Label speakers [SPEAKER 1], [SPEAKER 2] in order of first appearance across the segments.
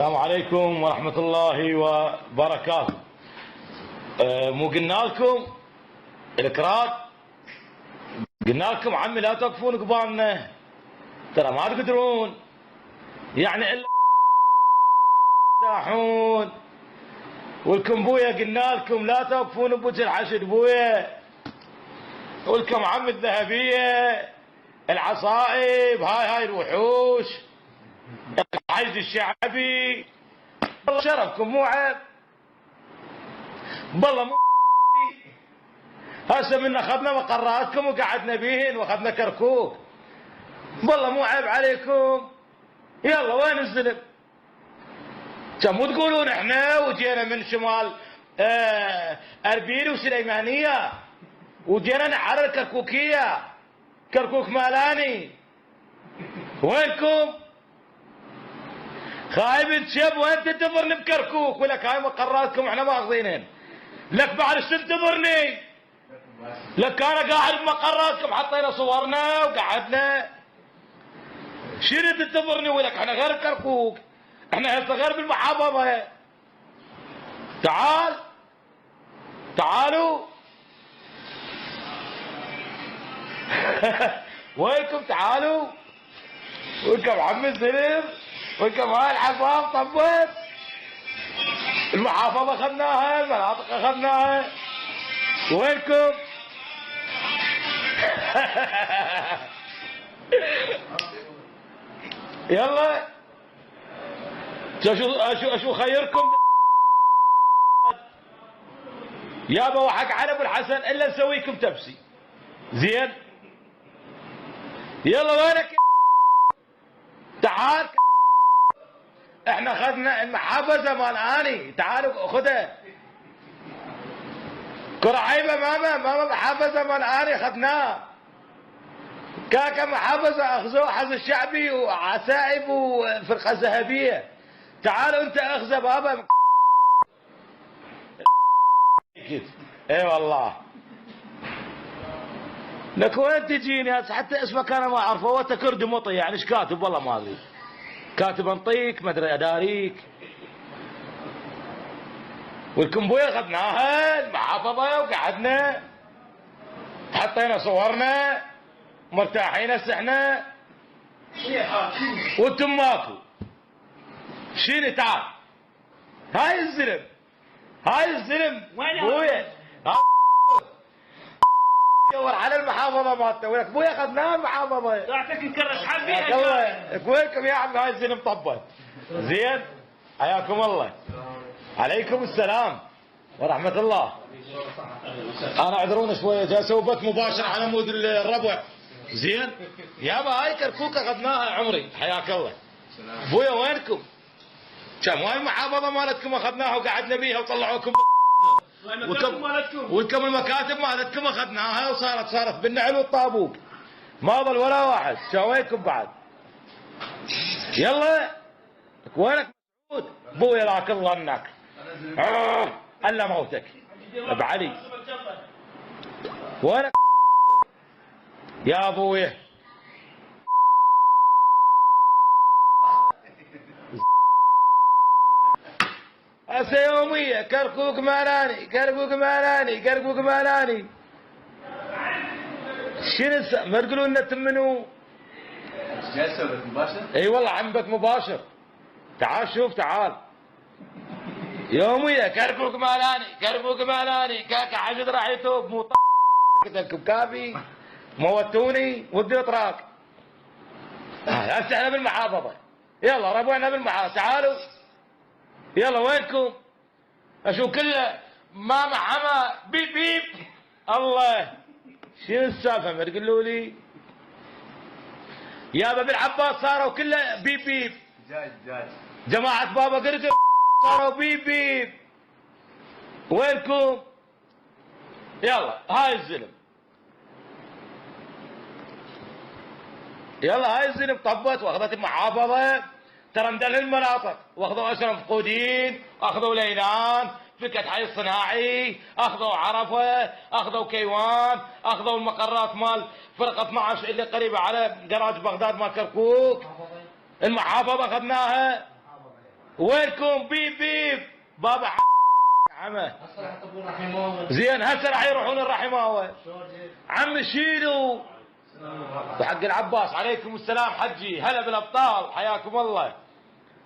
[SPEAKER 1] السلام عليكم ورحمة الله وبركاته. مو قلنا لكم الكراد، قلنا لكم عمي لا توقفون قبالنا، ترى ما تقدرون، يعني الا ترتاحون. ولكم بويا قلنا لكم لا توقفون بوجه الحشد بويا، ولكم عم الذهبية العصائب هاي الوحوش الحشد الشعبي، والله شرفكم مو عيب، والله مو هسه من اخذنا مقراتكم وقعدنا بيهن واخذنا كركوك، والله مو عيب عليكم. يلا وين الزلم؟ كم مو تقولون احنا وجينا من شمال اربيل وسليمانيه وجينا نحرر كركوكيه، كركوك مالاني، وينكم؟ خايب تشب وين تنتظرني بكركوك؟ ولك هاي مقراتكم احنا ماخذينهن، لك بعد ايش تنتظرني؟ لك انا قاعد بمقراتكم حطينا صورنا وقعدنا، شنو تنتظرني؟ ولك احنا غير كركوك، احنا هسه غير بالمحافظه. تعالوا وينكم؟ تعالوا وينكم عم الزلم، وينكم هاي الحصان طبت، المحافظه اخذناها، المناطق اخذناها، وينكم؟ يلا شو خيركم يابا، وحق على ابو الحسن الا نسويكم تبسي زين. يلا وينك؟ تعال، احنا اخذنا المحافظه مال اني، تعالوا خذها كرعيبه، ماما محافظه مال اني اخذناه، كاكا محافظه اخذوه حز الشعبي وعسائب وفرقه ذهبيه. تعالوا انت اخذه بابا. اي والله لك وين تجيني هسه؟ حتى اسمك انا ما اعرفه، هو انت كردي مطي يعني ايش كاتب؟ والله ما ادري، كاتب انطيك ما ادري اداريك. والكمبويه اخذناها المحافظه وقعدنا حطينا صورنا مرتاحين هسه احنا، وانتم ماكو. شيني تعال، هاي الزلم بويا دور على المحافظه مالته، ولك بويا اخذناها المحافظه.
[SPEAKER 2] راحتك نكرس حبي
[SPEAKER 1] وينكم يا عمي؟ هاي الزلم طبت زين، حياكم الله. عليكم السلام ورحمه الله. انا اعذرونا شويه، جاي اسوي بث مباشر على مود الربع زين. يابا هاي كركوك اخذناها عمري، حياك الله. بويا وينكم؟ كم هاي المحافظه مالتكم اخذناها وقعدنا بيها وطلعوكم وانكم المكاتب مالتكم اخذناها وصارت بالنعل والطابوق، ما ظل ولا واحد. شويكم بعد؟ يلا وينك مسعود؟ بويا لاك الله انك الا موتك ابو علي. وينك يا ابويا؟ هسه يوميه كركوك مالاني، كركوك مالاني. شنو ما تقولون لنا تمنوا؟
[SPEAKER 2] جاي اسوي بث مباشر؟
[SPEAKER 1] اي والله عم بث مباشر، تعال شوف تعال. يوميه كركوك مالاني، كاكا حشد راح يتوب مو كتلكم كافي موتوني ودي اطراق. هسه احنا بالمحافظه، يلا ربعنا بالمحافظه، تعالوا يلا وينكم؟ اشوف كله ماما حما بيب بيب. الله شنو السالفه ما تقولوا لي؟ يابا بالعباس صاروا كله بيب بيب،
[SPEAKER 2] دجاج
[SPEAKER 1] جماعه بابا قردر صاروا بيب بيب. وينكم؟ يلا هاي الزلم، يلا هاي الزلم طبت واخذت المحافظه، ترى مدل المناطق، واخذوا اشرف فقودين، اخذوا ليلان، فكت حي الصناعي، اخذوا عرفه، اخذوا كيوان، اخذوا المقرات مال فرقه 12 اللي قريبه على جراج بغداد مال كركوك. المحافظه اخذناها، وينكم؟ بيب بيب بابا عمه. زين هسه راح يروحون الرحماوه. عم شيلوا وحق العباس. عليكم السلام حجي، هلا بالابطال، حياكم الله.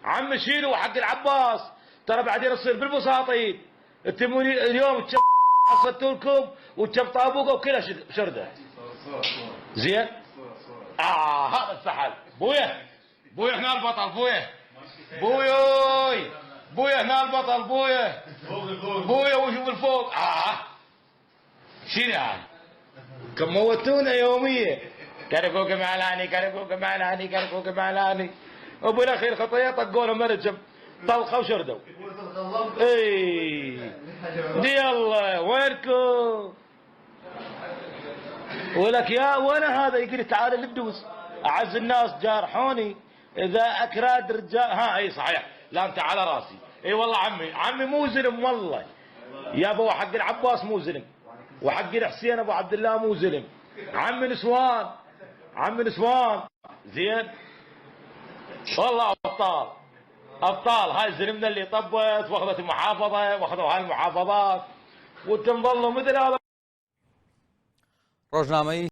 [SPEAKER 1] عم شيلوا وحق العباس، ترى بعدين يصير بالبساطين. انتم اليوم حصلتوا لكم وتشب طابوقه وكلها شرده. زين؟ هذا الفحل. بويا بويا هنا البطل. بويا بويا بويا هنا البطل. بويا بويا وشوف الفوق. شنو هاي؟ كم موتونا يوميا. كركوك معلاني كركوك معلاني كركوك معلاني. وبالاخير خطيه طقوا لهم مرجم طلقه وشردوا. اي دي الله وينكم؟ ولك يا وين هذا؟ يقول تعال البدوس. اعز الناس جارحوني اذا اكراد رجال. اي صحيح. لا انت على راسي. اي والله عمي مو زلم والله. يا ابو حق العباس مو زلم، وحق الحسين ابو عبد الله مو زلم. عم نسوان عم نسوان. زين والله ابطال ابطال. هاي زلمنا اللي طبت واخذت المحافظه واخذوا هاي المحافظات وانتم ظلوا مثل هذا.
[SPEAKER 3] روزنامه‌ای